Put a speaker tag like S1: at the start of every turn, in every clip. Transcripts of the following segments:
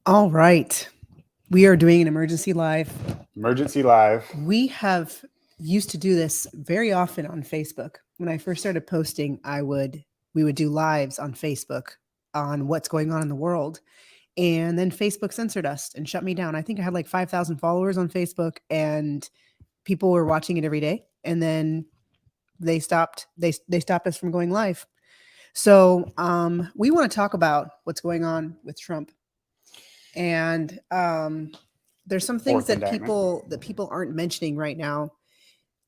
S1: All right. We are doing an emergency live.
S2: Emergency live.
S1: We have used to do this very often on Facebook. When I first started posting, we would do lives on Facebook on what's going on in the world. And then Facebook censored us and shut me down. I think I had like 5,000 followers on Facebook and people were watching it every day. And then they stopped us from going live. So we want to talk about what's going on with Trump. And there's some things that people aren't mentioning right now.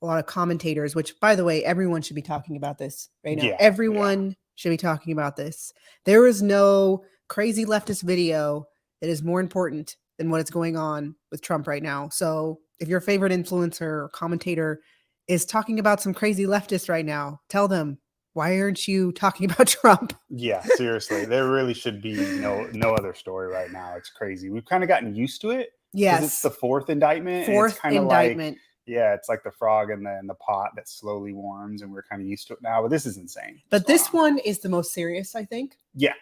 S1: A lot of commentators, which by the way, everyone should be talking about this right now. Everyone should be talking about this. There is no crazy leftist video that is more important than what is going on with Trump right now. So if your favorite influencer or commentator is talking about some crazy leftist right now, tell them, why aren't you talking about Trump?
S2: Yeah, seriously. There really should be no other story right now. It's crazy. We've kind of gotten used to it.
S1: Yes.
S2: It's the fourth indictment.
S1: Fourth indictment.
S2: It's like the frog in the pot that slowly warms, and we're kind of used to it now. But this is insane.
S1: But this one is the most serious, I think.
S2: Yeah.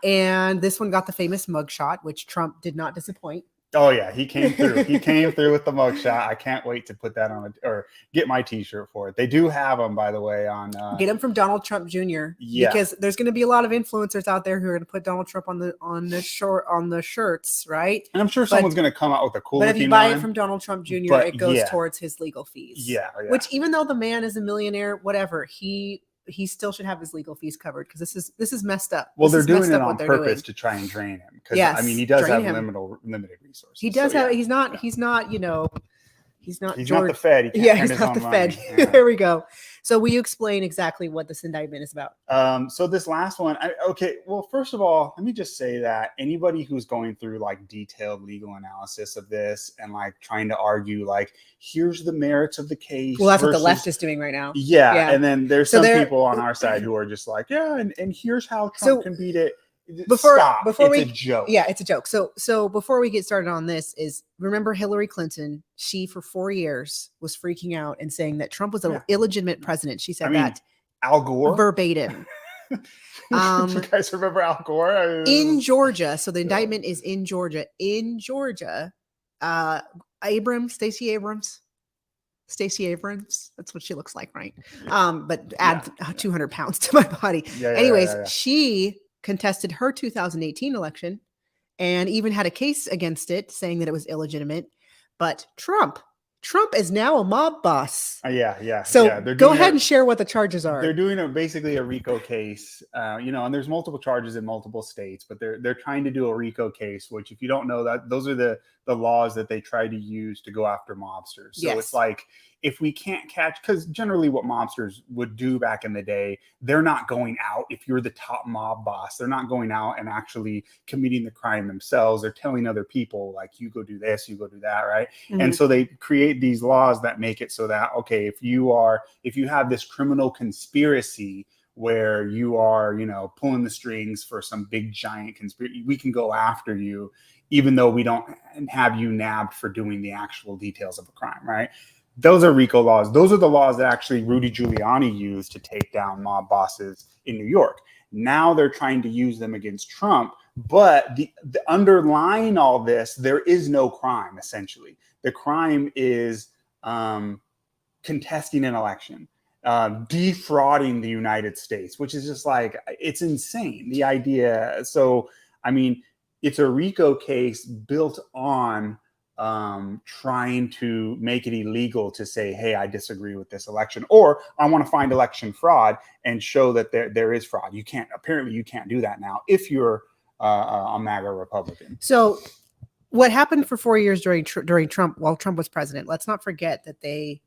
S1: And this one got the famous mugshot, which Trump did not disappoint.
S2: Oh yeah, he came through. He came through with the mugshot. I can't wait to put that on or get my T-shirt for it. They do have them, by the way, on.
S1: Get them from Donald Trump Jr.
S2: Yeah,
S1: because there's going to be a lot of influencers out there who are going to put Donald Trump on the shirts, right?
S2: And I'm sure someone's going to come out with a cool.
S1: But if you buy it from Donald Trump Jr., it goes towards his legal fees.
S2: Yeah.
S1: Which, even though the man is a millionaire, whatever, he still should have his legal fees covered because this is messed up.
S2: Well, they're doing it on purpose to try and drain him. Because I mean, he does have limited resources.
S1: He does have. He's not. He's not
S2: the Fed.
S1: He's not the Fed. Yeah. There we go. So will you explain exactly what this indictment is about?
S2: So this last one, well, first of all, let me just say that anybody who's going through like detailed legal analysis of this and like trying to argue like, here's the merits of the case.
S1: Well, that's what the left is doing right now.
S2: Yeah. And then there's some people on our side who are just like, and here's how Trump can beat it.
S1: Before
S2: it's a joke.
S1: Yeah, it's a joke. So before we get started on this, remember Hillary Clinton? She for 4 years was freaking out and saying that Trump was an illegitimate president. She said that
S2: Al Gore
S1: verbatim.
S2: You guys remember Al Gore?
S1: In Georgia. So the indictment is in Georgia. Stacey Abrams. That's what she looks like, right? But add 200 pounds to my body. Anyways, she contested her 2018 election and even had a case against it saying that it was illegitimate. But Trump is now a mob boss. So go ahead and share what the charges are.
S2: They're doing basically a RICO case, and there's multiple charges in multiple states, but they're trying to do a RICO case, which if you don't know that, those are the laws that they try to use to go after mobsters. So it's like, if we can't catch, because generally what mobsters would do back in the day, they're not going out. If you're the top mob boss, they're not going out and actually committing the crime themselves. They're telling other people like, you go do this, you go do that, right? Mm-hmm. And so they create these laws that make it so that, okay, if you have this criminal conspiracy where you are, pulling the strings for some big giant conspiracy, we can go after you, even though we don't have you nabbed for doing the actual details of a crime, right? Those are RICO laws. Those are the laws that actually Rudy Giuliani used to take down mob bosses in New York. Now they're trying to use them against Trump, but the underlying all this, there is no crime, essentially. The crime is contesting an election, defrauding the United States, which is just like, it's insane, the idea. So, I mean, it's a RICO case built on trying to make it illegal to say, hey, I disagree with this election, or I want to find election fraud and show that there is fraud. You can't do that now if you're a MAGA Republican.
S1: So what happened for 4 years during Trump, while Trump was president, let's not forget that they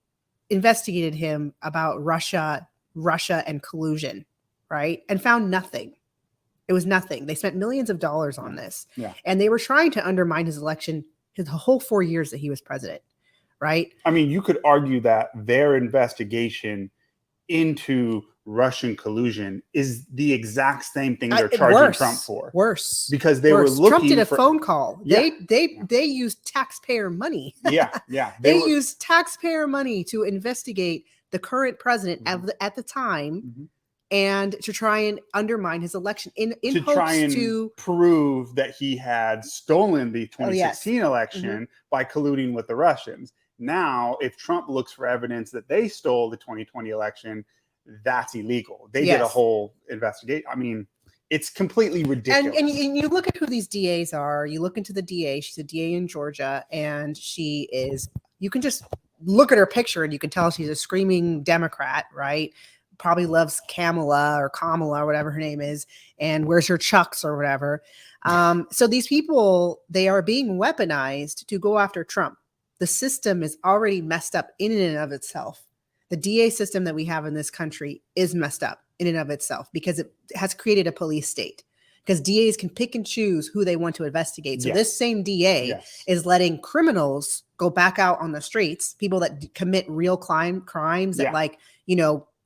S1: investigated him about Russia and collusion, right? And found nothing. It was nothing. They spent millions of dollars on this.
S2: Yeah.
S1: And they were trying to undermine his election the whole 4 years that he was president, right?
S2: I mean, you could argue that their investigation into Russian collusion is the exact same thing they're charging Trump for.
S1: Worse.
S2: Because they were looking
S1: Trump did a phone call.
S2: Yeah.
S1: They used taxpayer money.
S2: Yeah.
S1: They used taxpayer money to investigate the current president at the time and to try and undermine his election in
S2: to
S1: hopes
S2: try and
S1: to
S2: prove that he had stolen the 2016
S1: Mm-hmm.
S2: election by colluding with the Russians. Now, if Trump looks for evidence that they stole the 2020 election, that's illegal. They did a
S1: Yes.
S2: whole investigation. I mean, it's completely ridiculous.
S1: And you look at who these DAs are. You look into the DA. She's a DA in Georgia, and she is. You can just look at her picture, and you can tell she's a screaming Democrat, right? Probably loves Kamala or whatever her name is, and wears her Chucks or whatever. So these people, they are being weaponized to go after Trump. The system is already messed up in and of itself. The DA system that we have in this country is messed up in and of itself because it has created a police state. Because DAs can pick and choose who they want to investigate. So this same DA is letting criminals go back out on the streets, people that commit real crimes that like,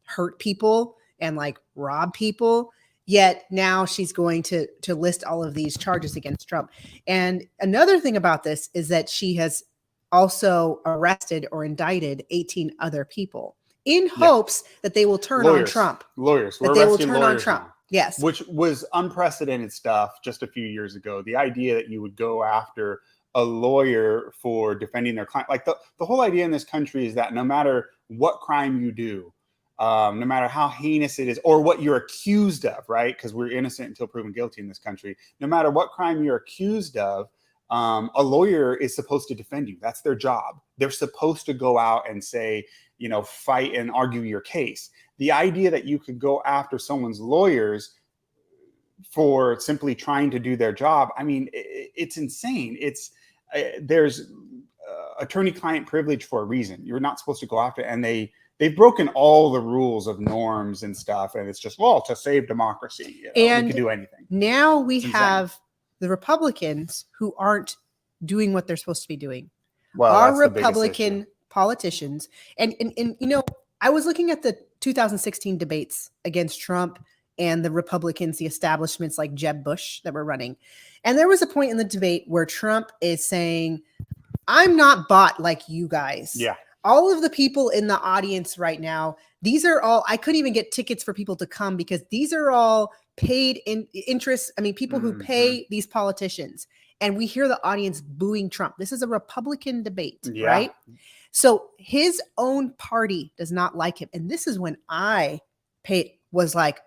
S1: hurt people and like rob people. Yet now she's going to list all of these charges against Trump. And another thing about this is that she has also arrested or indicted 18 other people in hopes that they will turn on Trump.
S2: Lawyers.
S1: That they will turn on Trump. Now. Yes.
S2: Which was unprecedented stuff just a few years ago. The idea that you would go after a lawyer for defending their client. Like the whole idea in this country is that no matter what crime you do, no matter how heinous it is or what you're accused of, right? Because we're innocent until proven guilty in this country. No matter what crime you're accused of, a lawyer is supposed to defend you. That's their job. They're supposed to go out and say, fight and argue your case. The idea that you could go after someone's lawyers for simply trying to do their job, I mean, it's insane. There's attorney-client privilege for a reason. You're not supposed to go after it. And they've broken all the rules of norms and stuff. And it's just, to save democracy,
S1: and
S2: we can do anything.
S1: Now we have the Republicans who aren't doing what they're supposed to be doing.
S2: Well,
S1: our Republican politicians. And I was looking at the 2016 debates against Trump and the Republicans, the establishments like Jeb Bush that were running. And there was a point in the debate where Trump is saying, I'm not bought like you guys.
S2: Yeah.
S1: All of the people in the audience right now, these are all, I couldn't even get tickets for people to come because these are all paid in interest. I mean, people who pay these politicians, and we hear the audience booing Trump. This is a Republican debate, right? So his own party does not like him. And this is when I was like,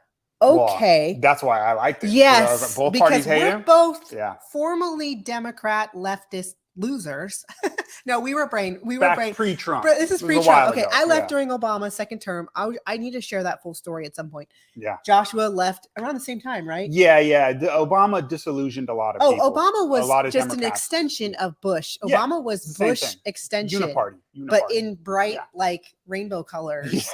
S1: okay.
S2: Well, that's why I liked it.
S1: Yes.
S2: Both
S1: because
S2: parties hate
S1: we're
S2: him?
S1: both formerly Democrat leftist losers. No, we were
S2: pre-Trump.
S1: This is pre-Trump. Okay, I left during Obama's second term. I need to share that full story at some point.
S2: Yeah.
S1: Joshua left around the same time, right?
S2: Yeah. Obama disillusioned a lot of people.
S1: Obama was just
S2: Democrats.
S1: an extension of Bush. Obama was Bush extension.
S2: Uniparty.
S1: But in bright, like rainbow colors.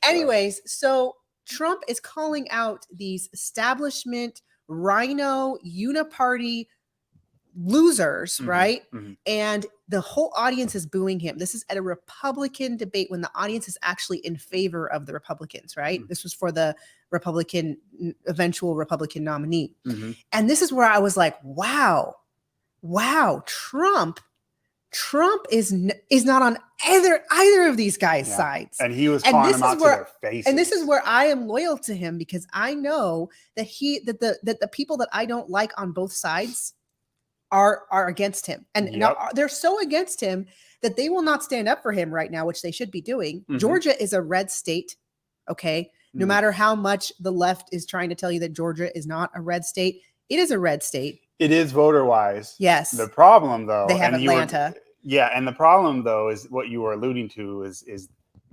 S1: Anyways, so Trump is calling out these establishment, rhino, uniparty losers, right? And the whole audience is booing him. This is at a Republican debate when the audience is actually in favor of the Republicans, right? This was for the eventual Republican nominee. And this is where I was like, wow, Trump is not on either of these guys' sides.
S2: And he was calling them out to their faces.
S1: And this is where I am loyal to him because I know that that the people that I don't like on both sides are against him. And now they're so against him that they will not stand up for him right now, which they should be doing. Georgia is a red state. Okay. No matter how much the left is trying to tell you that Georgia is not a red state, it is a red state.
S2: It is voter wise.
S1: Yes.
S2: The problem though,
S1: they have Atlanta.
S2: And the problem though is what you were alluding to is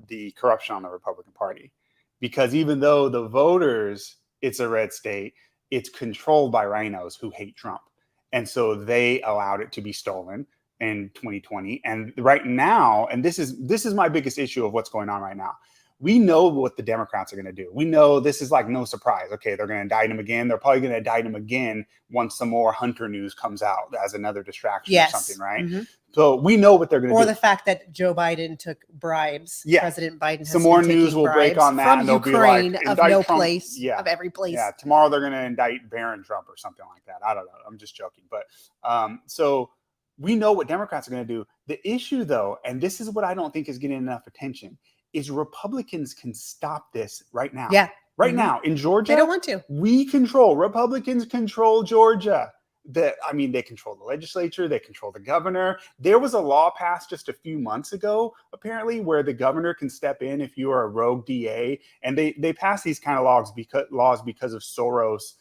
S2: the corruption on the Republican Party. Because even though the voters, it's a red state, it's controlled by rhinos who hate Trump. And so they allowed it to be stolen in 2020. And right now, and this is my biggest issue of what's going on right now. We know what the Democrats are going to do. We know this is like no surprise. Okay, they're going to indict him again. They're probably going to indict him again once some more Hunter news comes out as another distraction or something, right? So we know what they're going to do.
S1: Or the fact that Joe Biden took bribes.
S2: Yeah.
S1: President Biden has
S2: some more news will break on that.
S1: From Ukraine, of no Trump. Place, of every place.
S2: Yeah, tomorrow they're going to indict Barron Trump or something like that. I don't know. I'm just joking. But so we know what Democrats are going to do. The issue, though, and this is what I don't think is getting enough attention, is Republicans can stop this right now.
S1: Yeah.
S2: Right now in Georgia.
S1: They don't want to.
S2: Republicans control Georgia. They control the legislature, they control the governor. There was a law passed just a few months ago, apparently, where the governor can step in if you are a rogue DA. And they passed these kind of laws because of Soros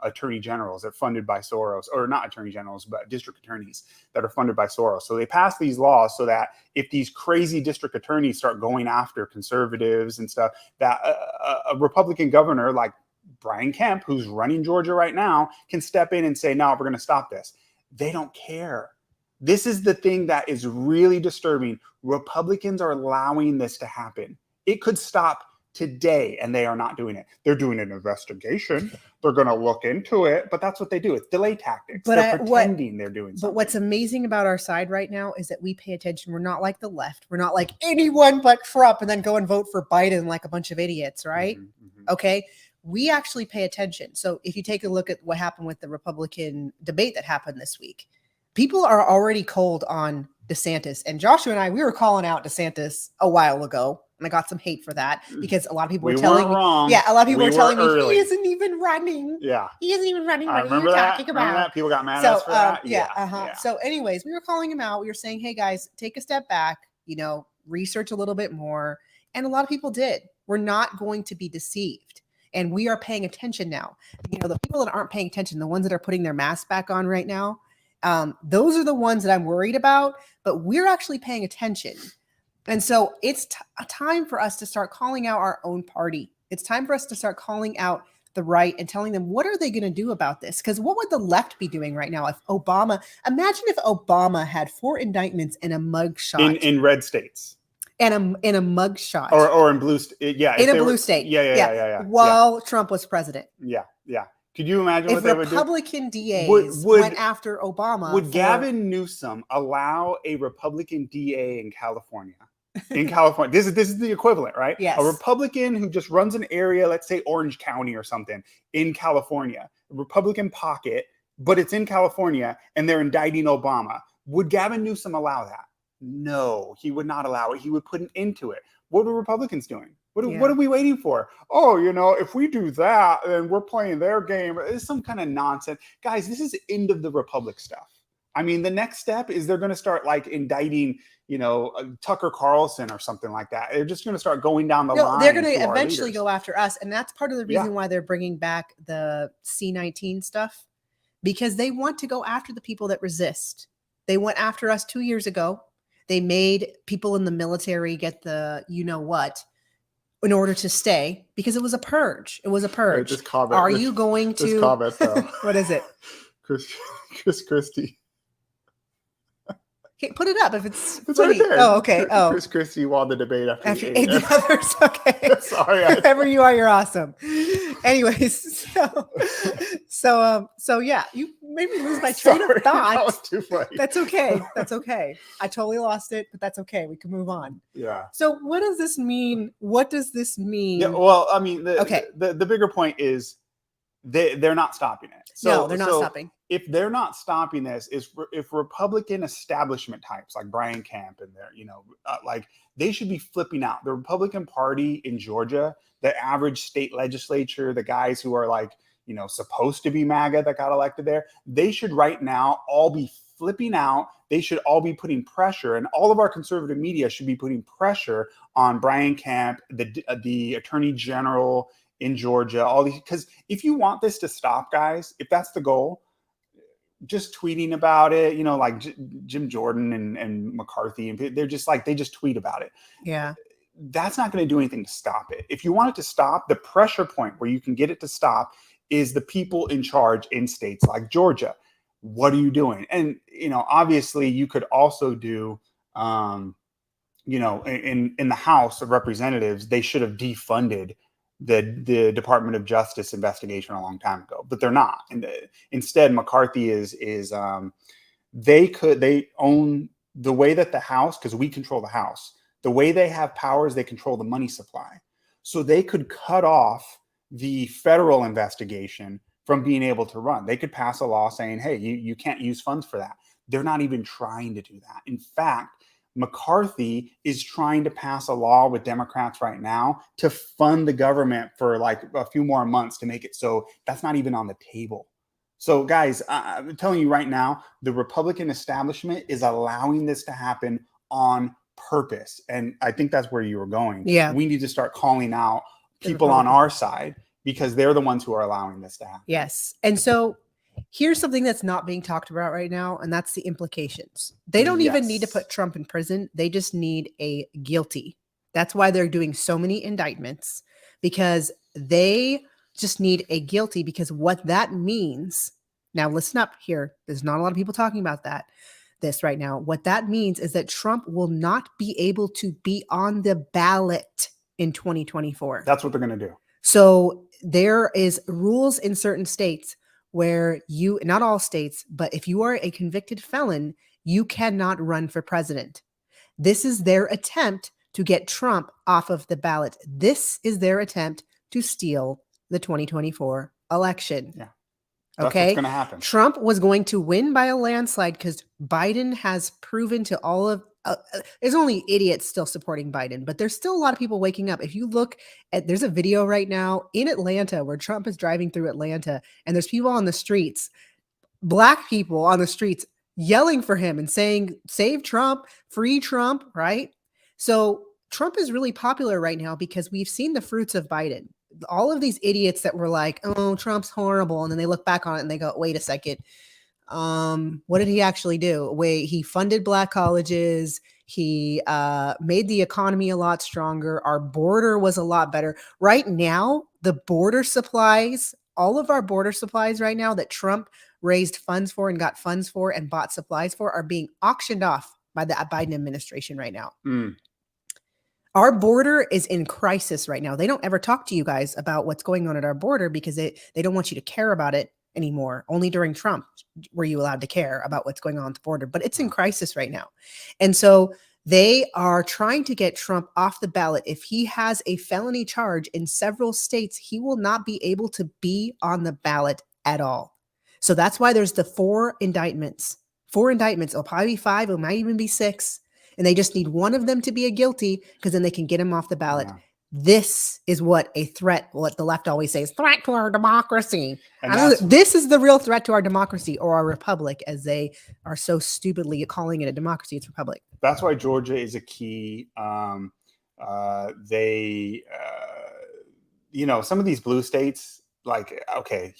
S2: attorney generals that are funded by Soros, or not attorney generals, but district attorneys that are funded by Soros. So they passed these laws so that if these crazy district attorneys start going after conservatives and stuff, that a Republican governor like Brian Kemp, who's running Georgia right now, can step in and say, no, we're going to stop this. They don't care. This is the thing that is really disturbing. Republicans are allowing this to happen. It could stop today, and they are not doing it. They're doing an investigation. They're going to look into it, but that's what they do. It's delay tactics.
S1: But
S2: they're pretending they're doing something.
S1: But what's amazing about our side right now is that we pay attention. We're not like the left. We're not like anyone but Trump and then go and vote for Biden like a bunch of idiots, right? Okay. We actually pay attention. So if you take a look at what happened with the Republican debate that happened this week, people are already cold on DeSantis. And Joshua and I, we were calling out DeSantis a while ago. And I got some hate for that because a lot of people were telling me, a lot of people were telling me he isn't even running.
S2: Yeah.
S1: He isn't even running. What
S2: are you
S1: talking about?
S2: Remember that? People got mad at us for that.
S1: Yeah. So anyways, we were calling him out. We were saying, hey guys, take a step back, research a little bit more. And a lot of people did. We're not going to be deceived. And we are paying attention now. The people that aren't paying attention, the ones that are putting their masks back on right now, those are the ones that I'm worried about. But we're actually paying attention. And so it's a time for us to start calling out our own party. It's time for us to start calling out the right and telling them, what are they going to do about this? Because what would the left be doing right now if imagine if Obama had 4 indictments and a mugshot.
S2: In red states.
S1: And in a mugshot.
S2: Or in blue state. Yeah.
S1: In a blue state.
S2: Yeah.
S1: While Trump was president.
S2: Yeah. Could you imagine what they would do?
S1: Republican DAs went after Obama.
S2: Would Gavin Newsom allow a Republican DA in California? This is the equivalent, right?
S1: Yes.
S2: A Republican who just runs an area, let's say Orange County or something, in California, a Republican pocket, but it's in California, and they're indicting Obama. Would Gavin Newsom allow that? No, he would not allow it. He would put an end to it. What are Republicans doing? What are we waiting for? Oh, if we do that, then we're playing their game. It's some kind of nonsense. Guys, this is end of the Republic stuff. I mean, the next step is they're going to start indicting, Tucker Carlson or something like that. They're just going to start going down the line.
S1: They're going to eventually go after us. And that's part of the reason why they're bringing back the C-19 stuff, because they want to go after the people that resist. They went after us 2 years ago. They made people in the military get the what in order to stay, because it was a purge. It was a purge.
S2: This comment,
S1: Are you going to...
S2: This comment, though.
S1: What is it?
S2: Chris Christie.
S1: Okay, put it up if it's
S2: right there.
S1: Oh, okay. Oh,
S2: Chris Christie won the debate after
S1: you ate the others. Okay.
S2: Sorry.
S1: Whoever you are, you're awesome. Anyways, so yeah, you made me lose my train of thought.
S2: That was too funny.
S1: That's okay. That's okay. I totally lost it, but that's okay. We can move on.
S2: Yeah.
S1: So what does this mean? What does this mean?
S2: Yeah, well, I mean, the bigger point is they're not stopping it.
S1: No, they're not stopping.
S2: If they're not stopping this, if Republican establishment types like Brian Kemp and they should be flipping out. The Republican Party in Georgia, the average state legislature, the guys who are supposed to be MAGA that got elected there, they should right now all be flipping out. They should all be putting pressure, and all of our conservative media should be putting pressure on Brian Kemp, the Attorney General in Georgia, all these, because if you want this to stop, guys, if that's the goal, just tweeting about it, Jim Jordan and McCarthy, and they're just they just tweet about it.
S1: Yeah.
S2: That's not going to do anything to stop it. If you want it to stop, the pressure point where you can get it to stop is the people in charge in states like Georgia. What are you doing? And, obviously you could also do, in the House of Representatives, they should have defunded the Department of Justice investigation a long time ago, but they're not. And instead, McCarthy they own the way that the House, because we control the House, the way they have powers, they control the money supply. So they could cut off the federal investigation from being able to run. They could pass a law saying, hey, you can't use funds for that. They're not even trying to do that. In fact, McCarthy is trying to pass a law with Democrats right now to fund the government for like a few more months to make it so that's not even on the table. So guys, I'm telling you right now, the Republican establishment is allowing this to happen on purpose. And I think that's where you were going.
S1: Yeah.
S2: We need to start calling out people on our side because they're the ones who are allowing this to happen.
S1: Yes. And so here's something that's not being talked about right now, and that's the implications. They don't even need to put Trump in prison. They just need a guilty. That's why they're doing so many indictments, because they just need a guilty, because what that means, now listen up here, there's not a lot of people talking about this right now. What that means is that Trump will not be able to be on the ballot in 2024.
S2: That's what they're going to do.
S1: So there is rules in certain states where you, not all states, but if you are a convicted felon, you cannot run for president. This is their attempt to get Trump off of the ballot. This is their attempt to steal the 2024 election.
S2: Yeah. That's
S1: okay.
S2: what's going to happen.
S1: Trump was going to win by a landslide because Biden has proven to all of, there's only idiots still supporting Biden, but there's still a lot of people waking up. If you look at, there's a video right now in Atlanta where Trump is driving through Atlanta and there's people on the streets, Black people on the streets yelling for him and saying, save Trump, free Trump, right? So Trump is really popular right now because we've seen the fruits of Biden. All of these idiots that were like, oh, Trump's horrible. And then they look back on it and they go, wait a second. What did he actually do? Wait, he funded Black colleges. He made the economy a lot stronger. Our border was a lot better. Right now, the border supplies, all of our border supplies right now that Trump raised funds for and got funds for and bought supplies for are being auctioned off by the Biden administration right now. Our border is in crisis right now. They don't ever talk to you guys about what's going on at our border because they don't want you to care about it anymore. Only during Trump were you allowed to care about what's going on at the border, but it's in crisis right now. And so they are trying to get Trump off the ballot. If he has a felony charge in several states, he will not be able to be on the ballot at all. So that's why there's the 4 indictments. 4 indictments. It'll probably be 5. It might even be 6. And they just need one of them to be a guilty because then they can get him off the ballot. Yeah. This is what a threat, what the left always says, threat to our democracy. This is the real threat to our democracy, or our republic, as they are so stupidly calling it a democracy. It's republic.
S2: That's why Georgia is a key. You know, some of these blue states, like, okay,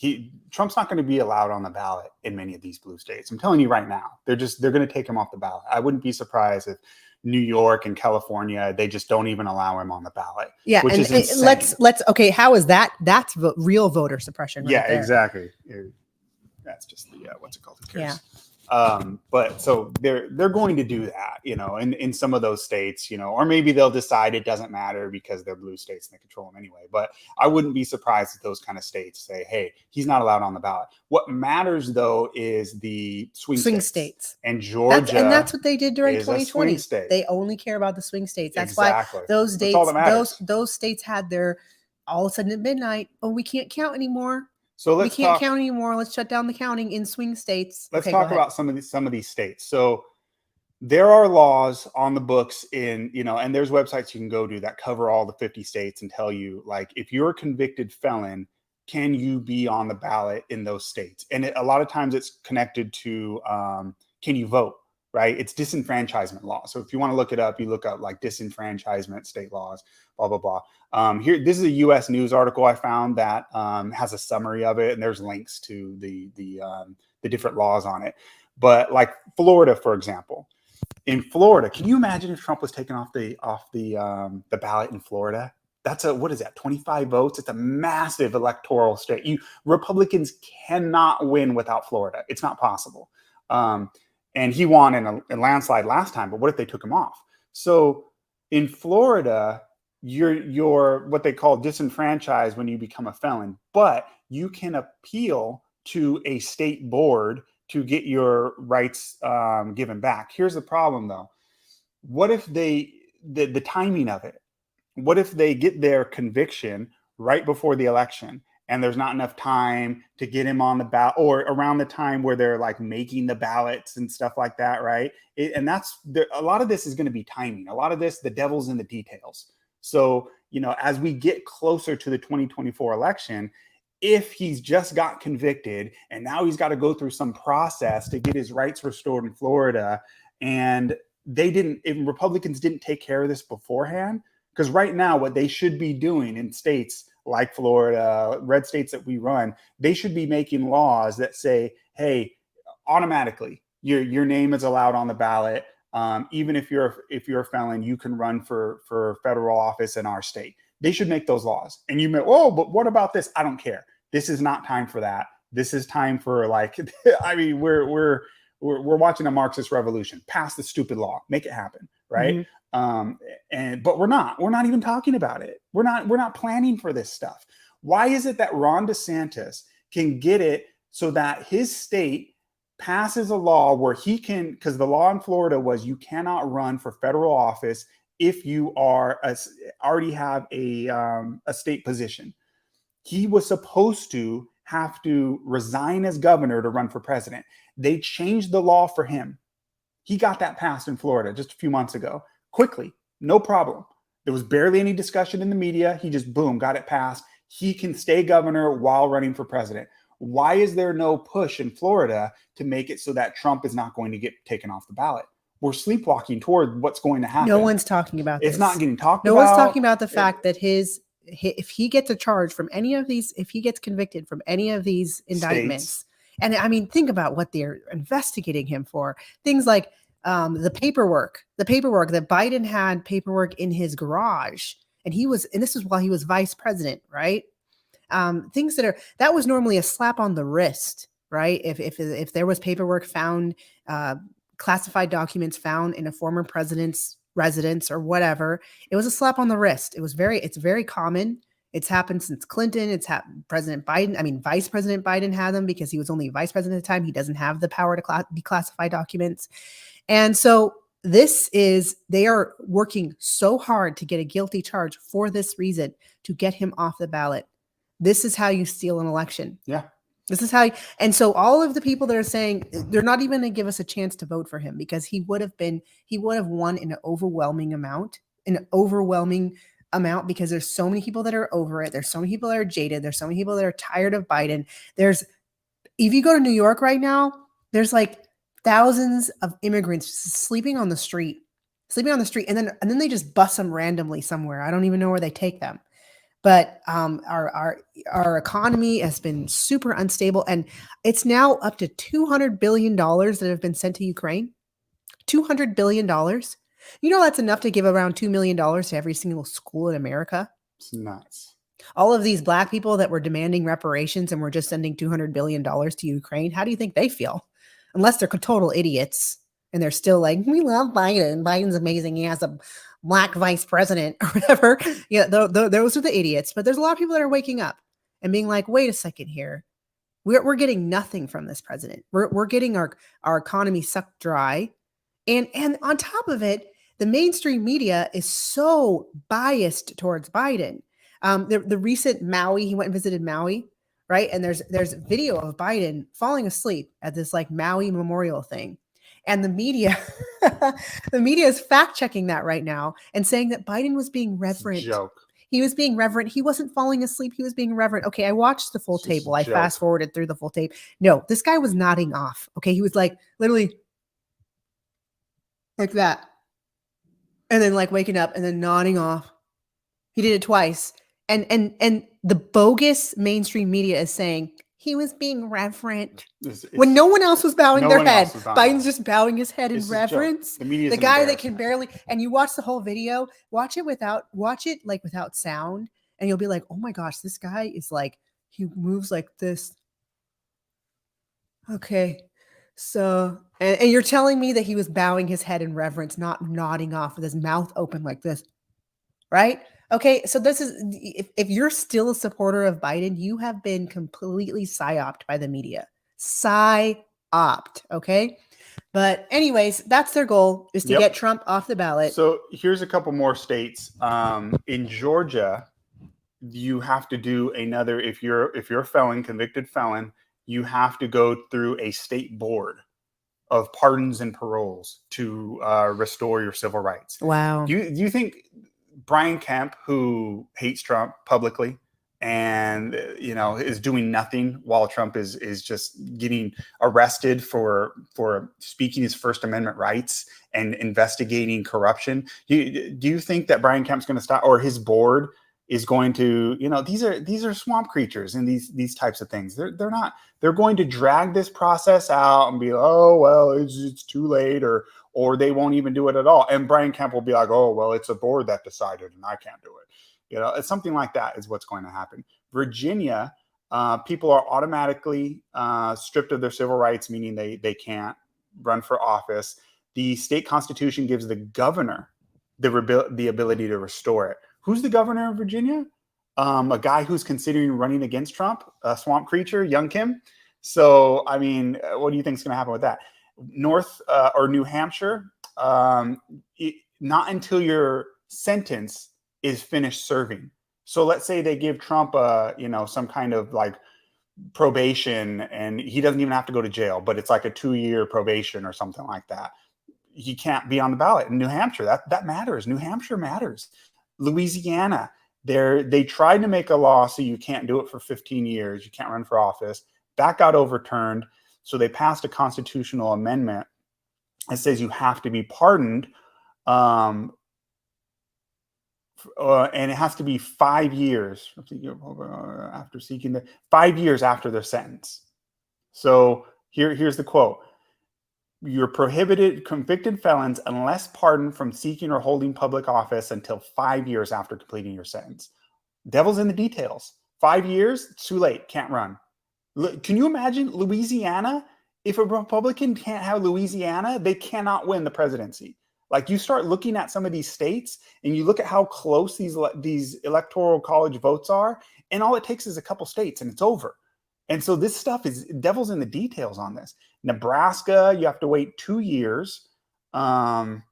S2: Trump's not going to be allowed on the ballot in many of these blue states. I'm telling you right now, they're going to take him off the ballot. I wouldn't be surprised if New York and California, they just don't even allow him on the ballot.
S1: Yeah,
S2: which is
S1: insane. let's okay. How is that? That's real voter suppression. Right
S2: yeah,
S1: there.
S2: Exactly. That's just the what's it called? Who cares?
S1: Yeah.
S2: But so they're going to do that, you know, in some of those states, you know, or maybe they'll decide it doesn't matter because they're blue states and they control them anyway. But I wouldn't be surprised if those kind of states say, hey, he's not allowed on the ballot. What matters, though, is the swing states. And Georgia.
S1: That's what they did during 2020. They only care about the swing states. That's exactly why those dates, those states had their all of a sudden at midnight. Oh, we can't count anymore.
S2: So
S1: we can't count anymore. Let's shut down the counting in swing states.
S2: Let's talk about some of these states. So there are laws on the books in, you know, and there's websites you can go to that cover all the 50 states and tell you, like, if you're a convicted felon, can you be on the ballot in those states? And a lot of times it's connected to can you vote, right? It's disenfranchisement law. So if you want to look it up, you look up like disenfranchisement state laws, blah, blah, blah. Here, this is a U.S. News article I found that has a summary of it, and there's links to the different laws on it. But like Florida, for example, in Florida, can you imagine if Trump was taken off the ballot in Florida? That's what is that? 25 votes. It's a massive electoral state. Republicans cannot win without Florida. It's not possible. And he won in a landslide last time. But what if they took him off? So in Florida, you're what they call disenfranchised when you become a felon, but you can appeal to a state board to get your rights given back. Here's the problem, though. What if the timing of it? What if they get their conviction right before the election and there's not enough time to get him on the ballot, or around the time where they're like making the ballots and stuff like that, right? And that's a lot of this is going to be timing. A lot of this, the devil's in the details. So, as we get closer to the 2024 election, if he's just got convicted and now he's got to go through some process to get his rights restored in Florida, and Republicans didn't take care of this beforehand, because right now what they should be doing in states like Florida, red states that we run, they should be making laws that say, hey, automatically your name is allowed on the ballot. Even if you're a felon, you can run for federal office in our state. They should make those laws. And you may, oh, but what about this? I don't care. This is not time for that. This is time for I mean, we're watching a Marxist revolution. Pass the stupid law, make it happen, right? Mm-hmm. But we're not even talking about it. We're not planning for this stuff. Why is it that Ron DeSantis can get it so that his state passes a law where he can, because the law in Florida was you cannot run for federal office if you already have a state position. He was supposed to have to resign as governor to run for president. They changed the law for him. He got that passed in Florida just a few months ago. Quickly, no problem. There was barely any discussion in the media. He just, boom, got it passed. He can stay governor while running for president. Why is there no push in Florida to make it so that Trump is not going to get taken off the ballot? We're sleepwalking toward what's going to happen.
S1: No one's talking about this.
S2: It's not getting talked
S1: about.
S2: No
S1: one's talking about the fact that if he gets a charge from any of these, if he gets convicted from any of these indictments, states. And I mean, think about what they're investigating him for. Things like the paperwork that Biden had paperwork in his garage, and this was while he was vice president, right? Things that was normally a slap on the wrist, right? If there was paperwork found, classified documents found in a former president's residence or whatever, it was a slap on the wrist. It's very common. It's happened since Clinton. President Biden. I mean, Vice President Biden had them because he was only vice president at the time. He doesn't have the power to declassify documents. And so they are working so hard to get a guilty charge for this reason, to get him off the ballot. This is how you steal an election.
S2: Yeah.
S1: This is how, and so all of the people that are saying they're not even going to give us a chance to vote for him, because he would have won in an overwhelming amount, because there's so many people that are over it. There's so many people that are jaded. There's so many people that are tired of Biden. If you go to New York right now, there's like thousands of immigrants sleeping on the street, and then they just bus them randomly somewhere. I don't even know where they take them. But our economy has been super unstable, and it's now up to $200 billion that have been sent to Ukraine. $200 billion. That's enough to give around $2 million to every single school in America.
S2: It's nuts.
S1: All of these Black people that were demanding reparations and we're just sending $200 billion to Ukraine, how do you think they feel? Unless they're total idiots and they're still like, we love Biden. Biden's amazing. He has a Black vice president or whatever. Yeah, those are the idiots. But there's a lot of people that are waking up and being like, wait a second here. We're getting nothing from this president. We're getting our economy sucked dry. And on top of it, the mainstream media is so biased towards Biden. The recent Maui, he went and visited Maui, right? And there's video of Biden falling asleep at this like Maui memorial thing. And the media is fact checking that right now and saying that Biden was being reverent.
S2: Joke.
S1: He was being reverent. He wasn't falling asleep. He was being reverent. Okay, I watched the full tape. I fast forwarded through the full tape. No, this guy was nodding off. Okay, he was like literally like that. And then like waking up and then nodding off. He did it twice. And the bogus mainstream media is saying he was being reverent when no one else was bowing their head. Biden's just bowing his head in reverence. The guy that can barely, and you watch the whole video, watch it without sound, and you'll be like, oh my gosh, this guy is like, he moves like this. Okay. So, and you're telling me that he was bowing his head in reverence, not nodding off with his mouth open like this, right? Okay, so this is, if you're still a supporter of Biden, you have been completely psyoped by the media. Psyoped, okay? But anyways, that's their goal, is to get Trump off the ballot.
S2: So here's a couple more states. In Georgia, you have to do another, if you're a felon, convicted felon, you have to go through a state board of pardons and paroles to restore your civil rights.
S1: Wow.
S2: Do you think Brian Kemp, who hates Trump publicly and is doing nothing while Trump is just getting arrested for speaking his First Amendment rights and investigating corruption, do you think that Brian Kemp's going to stop, or his board is going to, these are swamp creatures and these types of things. They're not, they're going to drag this process out and be, oh, well, it's too late, or they won't even do it at all. And Brian Kemp will be like, oh, well, it's a board that decided and I can't do it. It's something like that is what's going to happen. Virginia, people are automatically stripped of their civil rights, meaning they can't run for office. The state constitution gives the governor the ability to restore it. Who's the governor of Virginia? A guy who's considering running against Trump, a swamp creature, Young Kim. So, I mean, what do you think is going to happen with that? New Hampshire, not until your sentence is finished serving. So let's say they give Trump some kind of like probation, and he doesn't even have to go to jail, but it's like a 2-year probation or something like that. He can't be on the ballot in New Hampshire. That matters. New Hampshire matters. Louisiana, they tried to make a law so you can't do it for 15 years. You can't run for office. That got overturned. So they passed a constitutional amendment that says you have to be pardoned. And it has to be 5 years after seeking 5 years after their sentence. So here's the quote. You're prohibited, convicted felons, unless pardoned from seeking or holding public office until 5 years after completing your sentence. Devil's in the details. 5 years, too late, can't run. Can you imagine Louisiana? If a Republican can't have Louisiana, they cannot win the presidency. Like, you start looking at some of these states and you look at how close these electoral college votes are, and all it takes is a couple states and it's over. And so this stuff is devil's in the details on this. Nebraska, you have to wait 2 years. And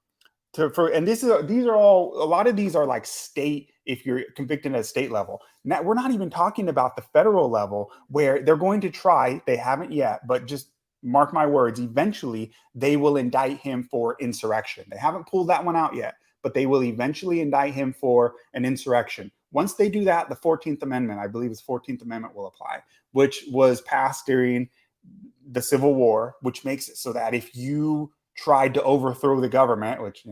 S2: these are all, a lot of these are like state, if you're convicted at a state level. Now, we're not even talking about the federal level where they're going to try, they haven't yet, but just mark my words, eventually they will indict him for insurrection. They haven't pulled that one out yet, but they will eventually indict him for an insurrection. Once they do that, the 14th Amendment, I believe it's 14th Amendment, will apply, which was passed during the Civil War, which makes it so that if you tried to overthrow the government, which,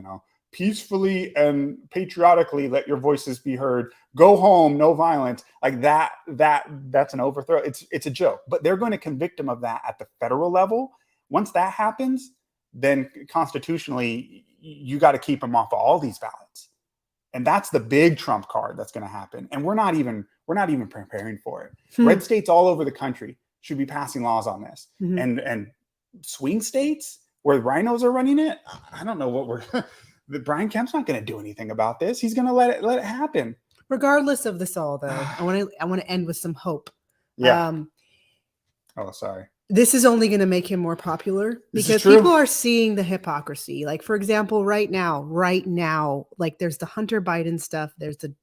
S2: peacefully and patriotically let your voices be heard, go home, no violence, like that's an overthrow. It's a joke, but they're going to convict him of that at the federal level. Once that happens, then constitutionally, you got to keep him off of all these ballots. And that's the big trump card that's going to happen. And we're not even preparing for it. Red states all over the country should be passing laws on this. And swing states where rhinos are running it, I don't know what Brian Kemp's not going to do anything about this. He's going to let it happen.
S1: Regardless of this all, though, I want to end with some hope.
S2: Yeah. Sorry.
S1: This is only going to make him more popular because people are seeing the hypocrisy. Like, for example, right now, like there's the Hunter Biden stuff. There's the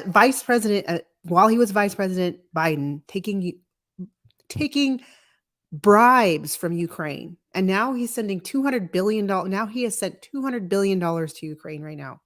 S1: vice president, while he was vice president, Biden taking bribes from Ukraine. And now he's sending $200 billion. Now he has sent $200 billion to Ukraine right now,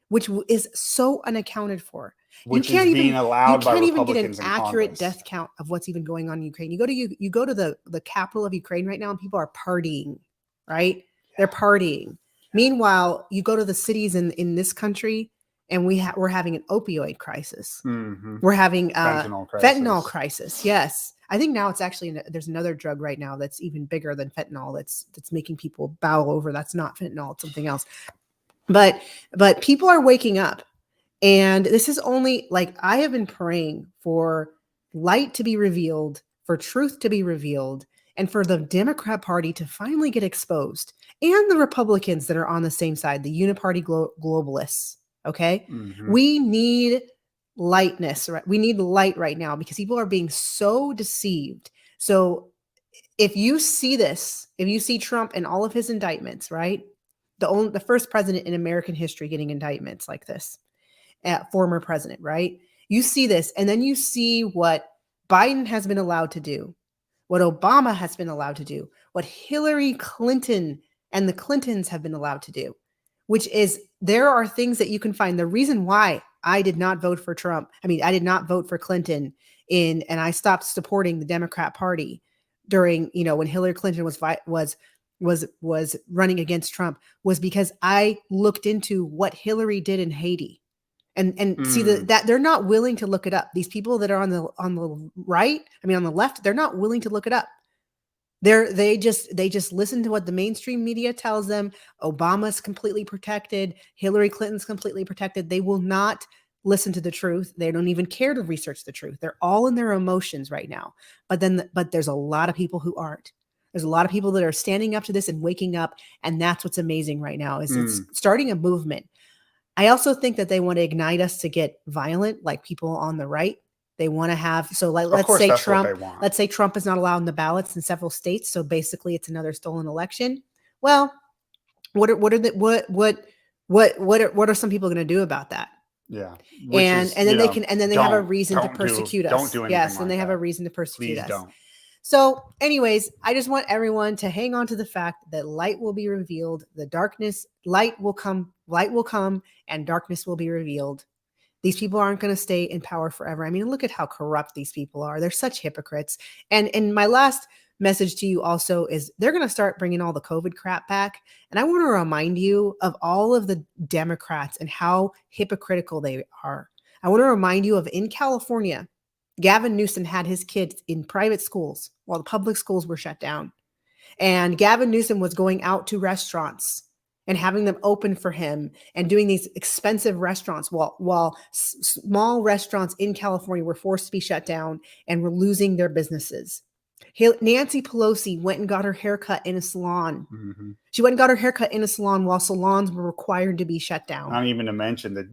S1: which is so unaccounted for.
S2: Which is being allowed by Republicans in Congress. You can't even get an
S1: accurate death count of what's even going on in Ukraine. You go to the capital of Ukraine right now, and people are partying, right? Yeah. They're partying. Meanwhile, you go to the cities in this country, and we're having an opioid crisis. We're having fentanyl crisis. Yes, I think now it's actually there's another drug right now that's even bigger than fentanyl. That's making people bow over. That's not fentanyl. It's something else. But people are waking up. And this is only, like, I have been praying for light to be revealed, for truth to be revealed, and for the Democrat Party to finally get exposed, and the Republicans that are on the same side, the uniparty globalists. Okay. We need lightness, right? We need light right now because people are being so deceived. So if you see this, if you see Trump and all of his indictments, right? The first president in American history getting indictments like this. former president, right? You see this, and then you see what Biden has been allowed to do, what Obama has been allowed to do, what Hillary Clinton and the Clintons have been allowed to do, which is there are things that you can find. The reason why I did not vote for Trump, I did not vote for Clinton and I stopped supporting the Democrat Party during, when Hillary Clinton was running against Trump, was because I looked into what Hillary did in Haiti. And see that they're not willing to look it up. These people that are on the right, on the left, they're not willing to look it up. They just listen to what the mainstream media tells them. Obama's completely protected. Hillary Clinton's completely protected. They will not listen to the truth. They don't even care to research the truth. They're all in their emotions right now. But there's a lot of people who aren't. There's a lot of people that are standing up to this and waking up. And that's what's amazing right now is it's starting a movement. I also think that they want to ignite us to get violent, like people on the right. They want to have, let's say Trump is not allowed in the ballots in several states. So basically it's another stolen election. Well, what are some people going to do about that?
S2: Yeah.
S1: And then they have a reason to persecute us.
S2: Don't do anything.
S1: Yes. And they have a reason to persecute us. Don't. So anyways, I just want everyone to hang on to the fact that light will be revealed. Light will come and darkness will be revealed. These people aren't going to stay in power forever. Look at how corrupt these people are. They're such hypocrites. And my last message to you also is they're going to start bringing all the COVID crap back. And I want to remind you of all of the Democrats and how hypocritical they are. I want to remind you of in California, Gavin Newsom had his kids in private schools while the public schools were shut down. And Gavin Newsom was going out to restaurants and having them open for him and doing these expensive restaurants while small restaurants in California were forced to be shut down and were losing their businesses. Nancy Pelosi went and got her haircut in a salon. Mm-hmm. She went and got her haircut in a salon while salons were required to be shut down.
S2: Not even to mention the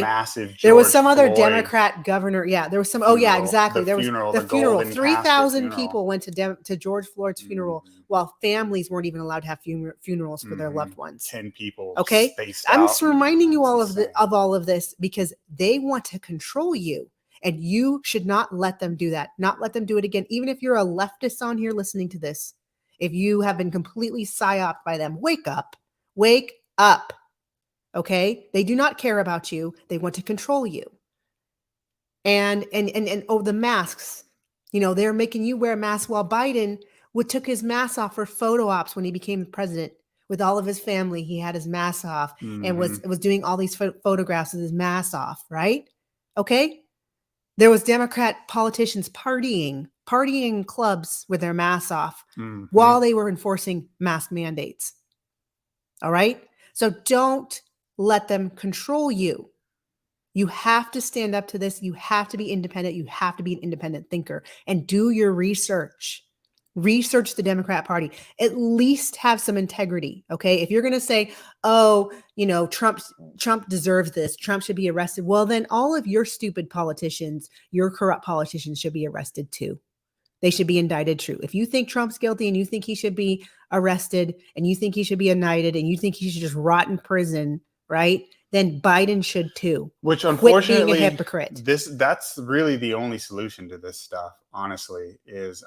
S2: massive George
S1: there was some other
S2: Floyd,
S1: Democrat governor. Yeah, there was some.
S2: Funeral,
S1: Exactly.
S2: The funeral.
S1: 3,000 people went to George Floyd's funeral while families weren't even allowed to have funerals for their loved ones.
S2: 10 people.
S1: Okay. I'm just reminding you all of all of this because they want to control you. And you should not let them do that. Not let them do it again. Even if you're a leftist on here listening to this, if you have been completely psyoped by them, wake up. Wake up. Okay? They do not care about you. They want to control you. And the masks, they're making you wear a mask while Biden took his mask off for photo ops when he became president. With all of his family, he had his mask off and was doing all these photographs with his mask off, right? Okay? There was Democrat politicians partying clubs with their masks off while they were enforcing mask mandates. All right? So don't let them control you. You have to stand up to this. You have to be independent. You have to be an independent thinker and do your research. Research the Democrat Party. At least have some integrity, okay? If you're going to say, Trump deserves this, Trump should be arrested, well, then all of your stupid politicians, your corrupt politicians should be arrested too. They should be indicted too. If you think Trump's guilty and you think he should be arrested and you think he should be indicted and you think he should just rot in prison, right? Then Biden should too.
S2: Which unfortunately,
S1: quit being a hypocrite.
S2: That's really the only solution to this stuff, honestly, is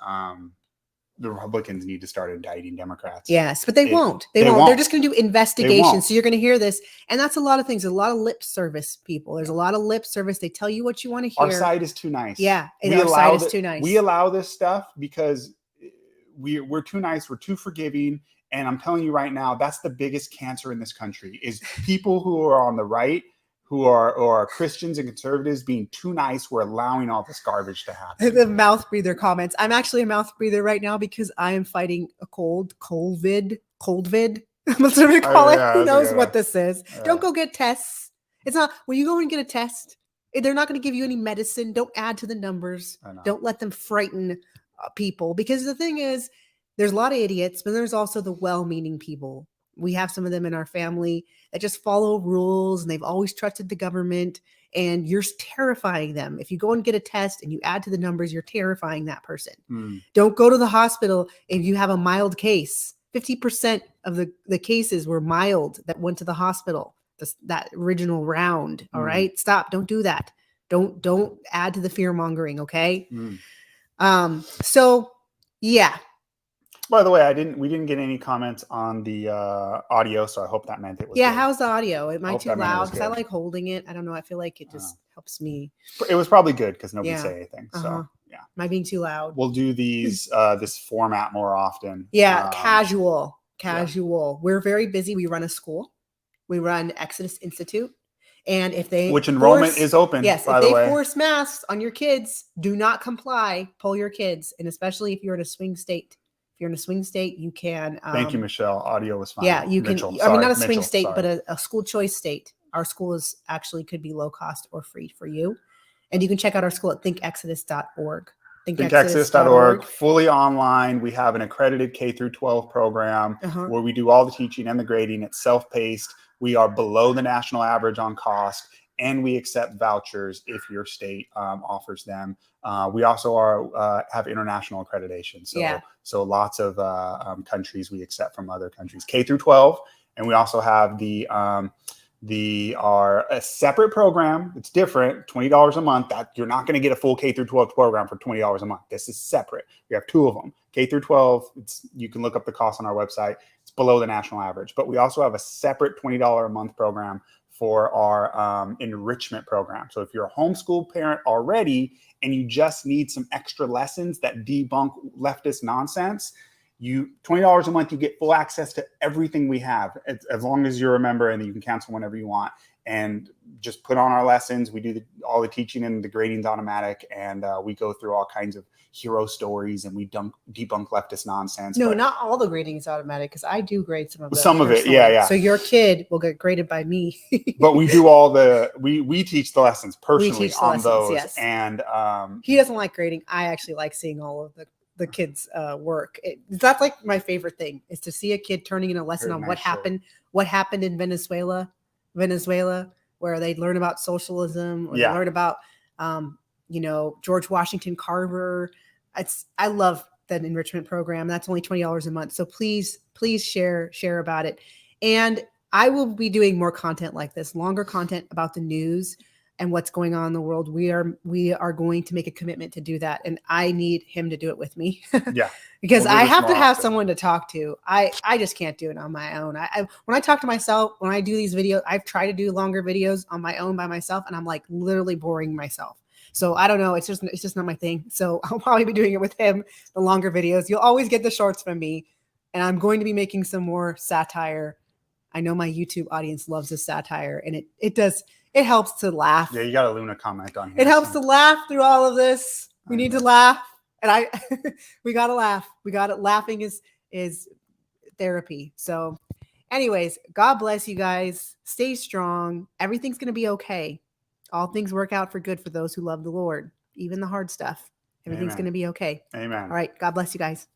S2: the Republicans need to start indicting Democrats.
S1: Yes, but they won't. They won't. They're just going to do investigations. So you're going to hear this. And that's a lot of things. There's a lot of lip service people. There's a lot of lip service. They tell you what you want to hear.
S2: Our side is too nice.
S1: Yeah. Our side is too nice.
S2: We allow this stuff because we're too nice. We're too forgiving. And I'm telling you right now, that's the biggest cancer in this country is people who are on the right, who are Christians and conservatives being too nice. We're allowing all this garbage to happen.
S1: The mouth breather comments. I'm actually a mouth breather right now because I am fighting a coldvid. That's what we call it. Who knows what this is? Don't go get tests. It's not, when you go and get a test, they're not going to give you any medicine. Don't add to the numbers. Don't let them frighten people. Because the thing is, there's a lot of idiots, but there's also the well-meaning people. We have some of them in our family that just follow rules and they've always trusted the government and you're terrifying them. If you go and get a test and you add to the numbers, you're terrifying that person. Don't go to the hospital if you have a mild case. 50% of the cases were mild that went to the hospital. that original round. All right. Stop. Don't do that. Don't add to the fear mongering. Okay. So yeah.
S2: By the way, we didn't get any comments on the audio, so I hope that meant it was good.
S1: How's the audio? Am I
S2: hope
S1: too
S2: that meant it was
S1: loud? Because I
S2: good.
S1: like holding it. I don't know. I feel like it just helps me.
S2: It was probably good because nobody said anything. So yeah.
S1: Am I being too loud?
S2: We'll do these this format more often.
S1: Casual. We're very busy. We run a school. We run Exodus Institute. And if they
S2: which enrollment is open,
S1: yes,
S2: by
S1: if
S2: the
S1: they
S2: way.
S1: force masks on your kids, do not comply. Pull your kids, and especially if you're in a swing state. If you're in a swing state, you can.
S2: Thank you, Michelle. Audio was fine.
S1: Yeah, you
S2: Mitchell,
S1: can.
S2: sorry,
S1: I mean, not a swing
S2: Mitchell,
S1: state,
S2: sorry.
S1: but a school choice state. Our school is actually could be low cost or free for you, and you can check out our school at thinkexodus.org.
S2: thinkexodus.org, fully online. We have an accredited K through 12 program where we do all the teaching and the grading. It's self-paced. We are below the national average on cost, and we accept vouchers if your state offers them. We also have international accreditation. So lots of countries we accept from other countries, K through 12. And we also have a separate program. It's different, $20 a month. That you're not going to get a full K through 12 program for $20 a month. This is separate. We have two of them, K through 12. You can look up the cost on our website. It's below the national average, but we also have a separate $20 a month program for our enrichment program. So if you're a homeschool parent already and you just need some extra lessons that debunk leftist nonsense, $20 a month, you get full access to everything we have, as long as you're a member, and you can cancel whenever you want. And just put on our lessons. We do all the teaching, and the grading's automatic, and we go through all kinds of hero stories, and we debunk leftist nonsense.
S1: No, not all the grading is automatic, because I do grade some of it.
S2: Some of it, yeah.
S1: So your kid will get graded by me.
S2: But we do we teach the lessons personally on those. Yes. And
S1: he doesn't like grading. I actually like seeing all of the kids' work. That's like my favorite thing, is to see a kid turning in a lesson on what happened in Venezuela, where they learn about socialism, or they learn about George Washington Carver. I love that enrichment program. That's only $20 a month. So please share about it. And I will be doing more content like this, longer content about the news and what's going on in the world. We are going to make a commitment to do that. And I need him to do it with me.
S2: Yeah.
S1: Because I have to have someone to talk to. I just can't do it on my own. When I talk to myself, when I do these videos, I've tried to do longer videos on my own by myself, and I'm like literally boring myself. So I don't know. It's just not my thing. So I'll probably be doing it with him, the longer videos. You'll always get the shorts from me, and I'm going to be making some more satire. I know my YouTube audience loves the satire, and it helps to laugh.
S2: Yeah, you got a Luna comment on here.
S1: It helps to laugh through all of this. We need to laugh. And we got to laugh. Laughing is therapy. So anyways, God bless you guys. Stay strong. Everything's going to be okay. All things work out for good for those who love the Lord, even the hard stuff. Everything's going to be okay.
S2: Amen.
S1: All right. God bless you guys.